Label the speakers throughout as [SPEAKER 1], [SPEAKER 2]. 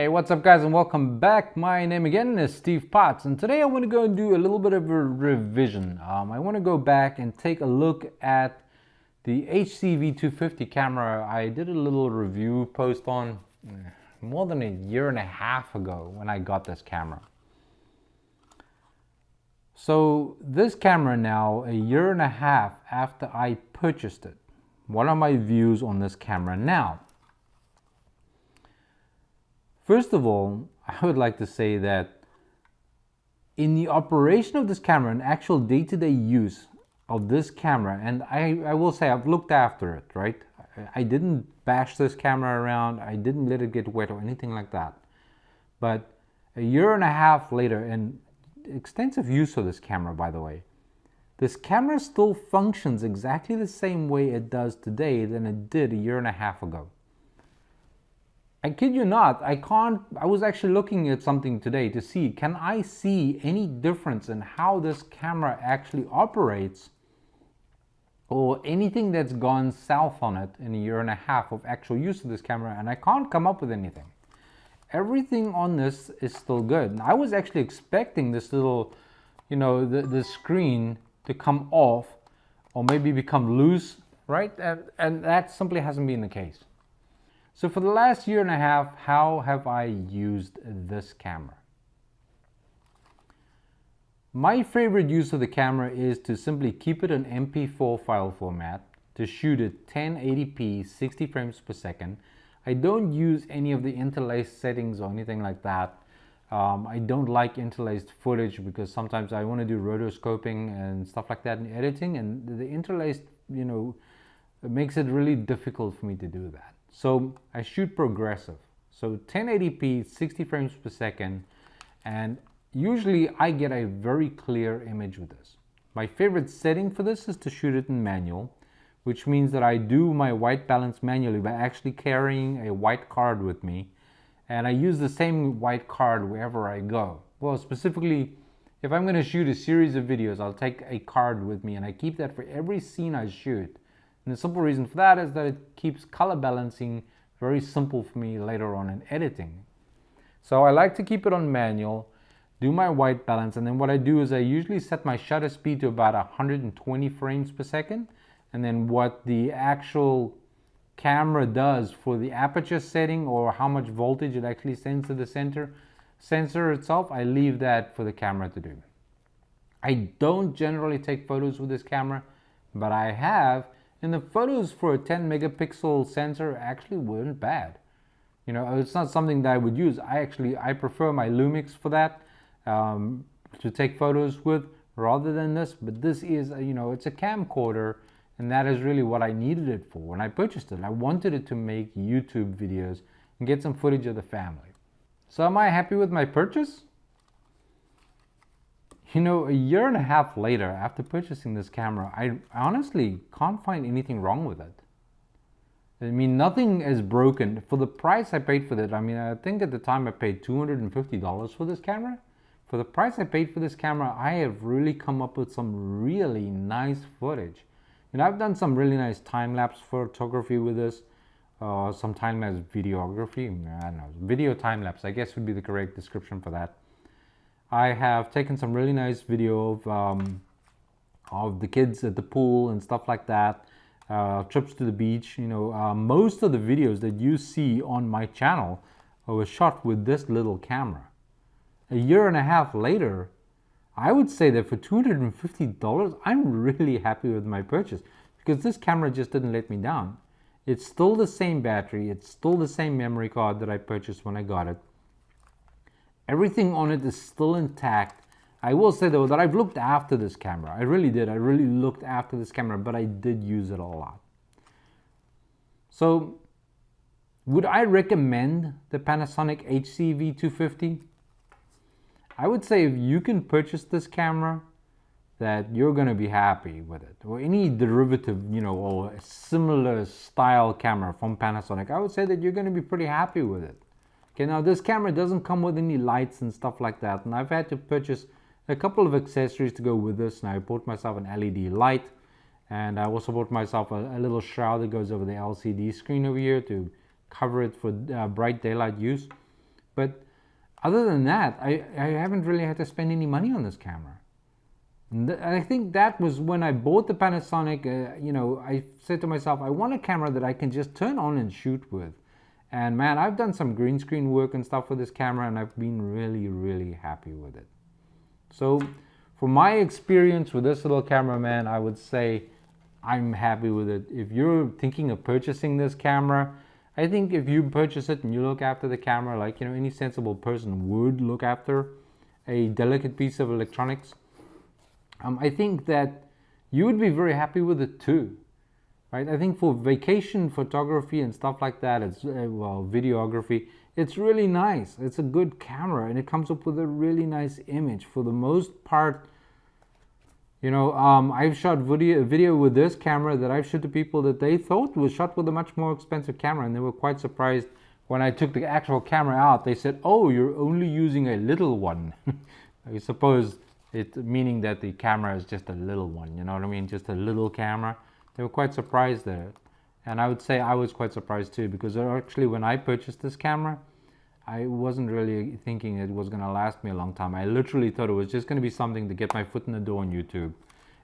[SPEAKER 1] Hey, what's up guys and welcome back. My name again is Steve Potts, and today I want to go and do a little bit of a revision. I want to go back and take a look at the HC-V250 camera. I did a little review post on more than a year and a half ago when I got this camera. So this camera now, a year and a half after I purchased it, what are my views on this camera now? First of all, I would like to say that in the operation of this camera, an actual day-to-day use of this camera, and I will say I've looked after it, right? I didn't bash this camera around, I didn't let it get wet or anything like that. But a year and a half later, and extensive use of this camera, by the way, this camera still functions exactly the same way it does today than it did a year and a half ago. I kid you not, I was actually looking at something today to see, can I see any difference in how this camera actually operates or anything that's gone south on it in a year and a half of actual use of this camera, and I can't come up with anything. Everything on this is still good. And I was actually expecting this little, the screen to come off or maybe become loose, right? And that simply hasn't been the case. So for the last year and a half, how have I used this camera? My favorite use of the camera is to simply keep it in MP4 file format, to shoot at 1080p 60 frames per second. I don't use any of the interlaced settings or anything like that. I don't like interlaced footage because sometimes I want to do rotoscoping and stuff like that in editing, and the interlaced, it makes it really difficult for me to do that. So I shoot progressive, so 1080p 60 frames per second, and usually I get a very clear image with this. My favorite setting for this is to shoot it in manual, which means that I do my white balance manually by actually carrying a white card with me, and I use the same white card wherever I go. Well, specifically, if I'm going to shoot a series of videos, I'll take a card with me, and I keep that for every scene I shoot. And the simple reason for that is that it keeps color balancing very simple for me later on in editing. So I like to keep it on manual, do my white balance, and then what I do is I usually set my shutter speed to about 120 frames per second. And then what the actual camera does for the aperture setting or how much voltage it actually sends to the sensor itself, I leave that for the camera to do. I don't generally take photos with this camera, but I have. And the photos for a 10 megapixel sensor actually weren't bad. It's not something that I would use. I prefer my Lumix for that, to take photos with rather than this. But this is, it's a camcorder, and that is really what I needed it for. When I purchased it, I wanted it to make YouTube videos and get some footage of the family. So am I happy with my purchase? A year and a half later, after purchasing this camera, I honestly can't find anything wrong with it. I mean, nothing is broken. For the price I paid for it, I think at the time I paid $250 for this camera. For the price I paid for this camera, I have really come up with some really nice footage. I've done some really nice time-lapse photography with this, some time-lapse videography, I don't know, video time-lapse, I guess would be the correct description for that. I have taken some really nice video of the kids at the pool and stuff like that, trips to the beach. Most of the videos that you see on my channel were shot with this little camera. A year and a half later, I would say that for $250, I'm really happy with my purchase because this camera just didn't let me down. It's still the same battery, it's still the same memory card that I purchased when I got it. Everything on it is still intact. I will say though that I've looked after this camera. I really did. I really looked after this camera, but I did use it a lot. So, would I recommend the Panasonic HC-V250? I would say if you can purchase this camera, that you're going to be happy with it. Or any derivative, or a similar style camera from Panasonic, I would say that you're going to be pretty happy with it. Okay, now this camera doesn't come with any lights and stuff like that, and I've had to purchase a couple of accessories to go with this. And I bought myself an LED light, and I also bought myself a little shroud that goes over the LCD screen over here to cover it for bright daylight use. But other than that, I haven't really had to spend any money on this camera. And I think that was when I bought the Panasonic, I said to myself, I want a camera that I can just turn on and shoot with. And man, I've done some green screen work and stuff with this camera, and I've been really, really happy with it. So from my experience with this little camera, man, I would say I'm happy with it. If you're thinking of purchasing this camera, I think if you purchase it and you look after the camera like any sensible person would look after a delicate piece of electronics, I think that you would be very happy with it too, right? I think for vacation photography and stuff like that, it's videography, it's really nice. It's a good camera and it comes up with a really nice image for the most part. I've shot video with this camera that I've shot to people that they thought was shot with a much more expensive camera, and they were quite surprised when I took the actual camera out. They said, "Oh, you're only using a little one." I suppose it meaning that the camera is just a little one, you know what I mean? Just a little camera. They were quite surprised at it. And I would say I was quite surprised too, because actually when I purchased this camera, I wasn't really thinking it was going to last me a long time. I literally thought it was just going to be something to get my foot in the door on YouTube.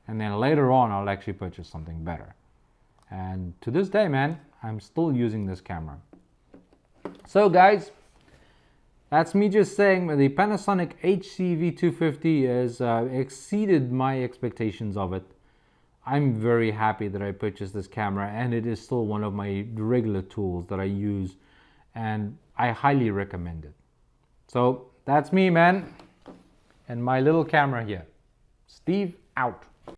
[SPEAKER 1] And then later on, I'll actually purchase something better. And to this day, man, I'm still using this camera. So guys, that's me just saying the Panasonic HC-V250 has exceeded my expectations of it. I'm very happy that I purchased this camera, and it is still one of my regular tools that I use, and I highly recommend it. So that's me, man, and my little camera here. Steve out.